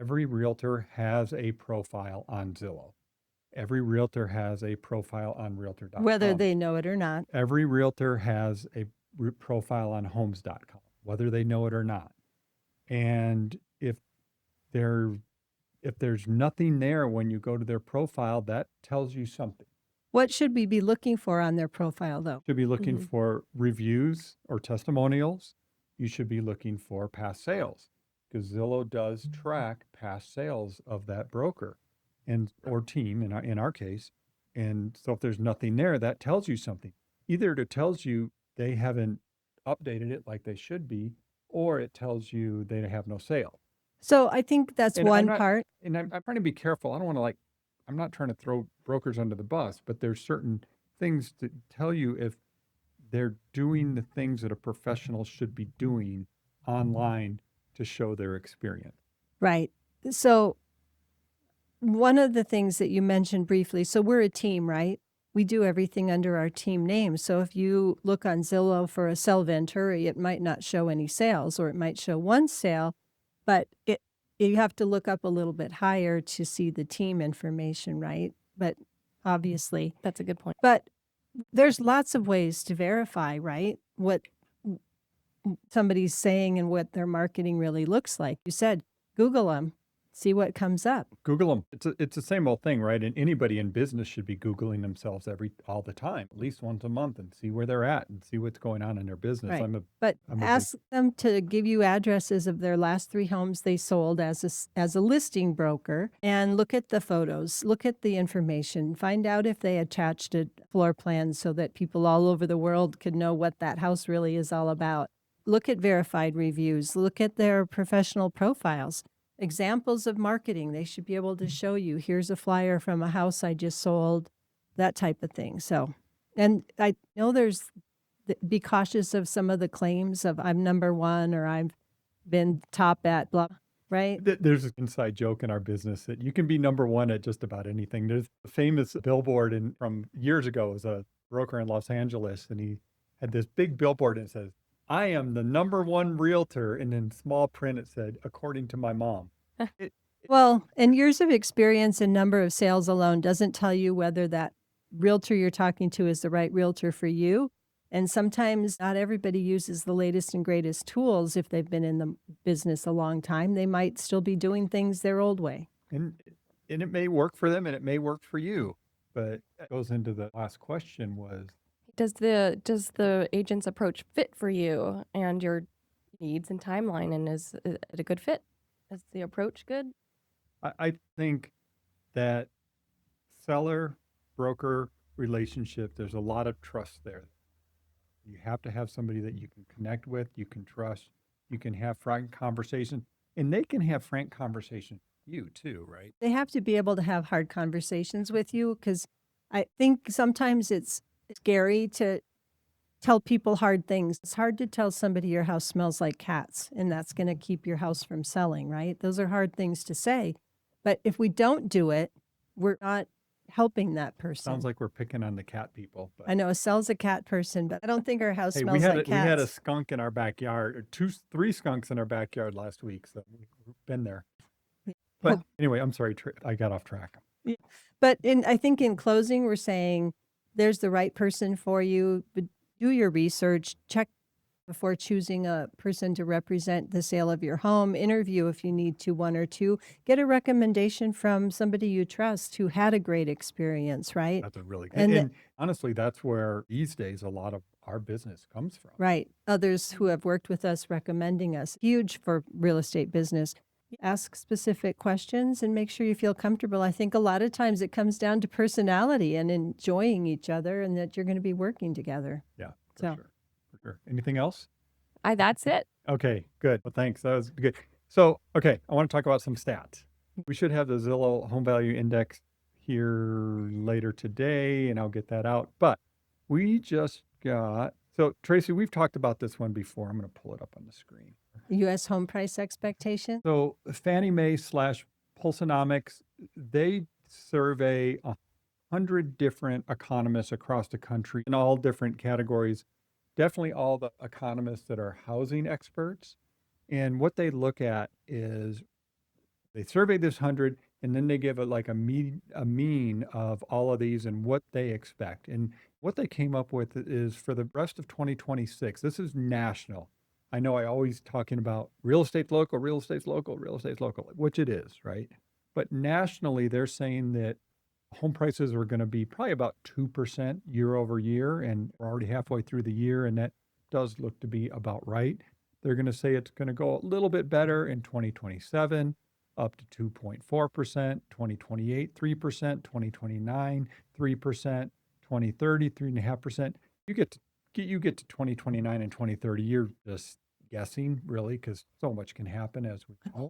Every realtor has a profile on Zillow. Every realtor has a profile on whether realtor.com. they know it or not. Every realtor has a profile on homes.com, whether they know it or not. And there if there's nothing there when you go to their profile, that tells you something. What should we be looking for on their profile, though? You should be looking Mhm. for reviews or testimonials. You should be looking for past sales because Zillow does track past sales of that broker and or team in our case. And so if there's nothing there, that tells you something. Either it tells you they haven't updated it like they should be, or it tells you they have no sale. So I think that's And I'm one not, part. and I'm trying to be careful. I don't want to I'm not trying to throw brokers under the bus, but there's certain things that tell you if they're doing the things that a professional should be doing online to show their experience. Right. So one of the things that you mentioned briefly, so we're a team, right? We do everything under our team name. So if you look on Zillow for a sell Venturi, it might not show any sales, or it might show one sale, but you have to look up a little bit higher to see the team information, right? But obviously, That's a good point. but there's lots of ways to verify, right? What somebody's saying and what their marketing really looks like. You said Google them, see what comes up. Google them. It's the same old thing, right? And anybody in business should be Googling themselves all the time, at least once a month, and see where they're at and see what's going on in their business. Right. I'm a But I'm a big ask them to give you addresses of their last 3 homes they sold as a listing broker, and look at the photos, look at the information, find out if they attached a floor plan so that people all over the world could know what that house really is all about. Look at verified reviews, look at their professional profiles. Examples of marketing, they should be able to show you, here's a flyer from a house I just sold, that type of thing. So, and I know be cautious of some of the claims of I'm number 1 or I've been top at blah, right? There's an inside joke in our business that you can be number one at just about anything. There's a famous billboard from years ago. It was a broker in Los Angeles, and he had this big billboard and it says, "I am the number one realtor," and in small print it said, "According to my mom." It, Well, and years of experience and number of sales alone doesn't tell you whether that realtor you're talking to is the right realtor for you. And sometimes not everybody uses the latest and greatest tools if they've been in the business a long time. They might still be doing things their old way. and and it may work for them and it may work for you, but that goes into the last question was Does the agent's approach fit for you and your needs and timeline, and is it a good fit? Is the approach good? I think that seller broker relationship, there's a lot of trust there. You have to have somebody that you can connect with, you can trust, you can have frank conversation, and they can have frank conversation with you too, right? They have to be able to have hard conversations with you because I think sometimes it's scary to tell people hard things. It's hard to tell somebody your house smells like cats and that's going to keep your house from selling, right? Those are hard things to say. But if we don't do it, we're not helping that person. Sounds like we're picking on the cat people, but I know Estelle's a cat person, but I don't think our house hey, smells like we had a cats. skunk in our backyard, or three skunks in our backyard last week, so we've been there. But anyway, I'm sorry, I got off track. Yeah. But I think in closing, we're saying there's the right person for you, but do your research, check before choosing a person to represent the sale of your home, interview if you need to, 1 or 2, get a recommendation from somebody you trust who had a great experience, right? That's a really good, And and honestly, that's where these days a lot of our business comes from. right, others who have worked with us recommending us, huge for real estate business. Ask specific questions and make sure you feel comfortable. I think a lot of times it comes down to personality and enjoying each other and that you're going to be working together. Yeah, for So. sure. For sure. Anything else? That's it. Okay, good. Well, thanks. That was good. So, okay, I want to talk about some stats. We should have the Zillow Home Value Index here later today, and I'll get that out. But we just got, so Tracy, we've talked about this one before. I'm going to pull it up on the screen. U.S. home price expectation? So Fannie Mae / Pulsonomics, they survey 100 different economists across the country in all different categories, definitely all the economists that are housing experts. And what they look at is They surveyed this 100, and then they give it like a mean of all of these and what they expect. And what they came up with is for the rest of 2026, this is national. I know I always talking about real estate's local, real estate's local, real estate's local, which it is, right? But nationally, they're saying that home prices are going to be probably about 2% year over year, and we're already halfway through the year, and that does look to be about right. They're going to say it's going to go a little bit better in 2027, up to 2.4%, 2028, 3%, 2029, 3%, 2030, 3.5%. You get to 2029 and 2030, you're just guessing really, because so much can happen as we know.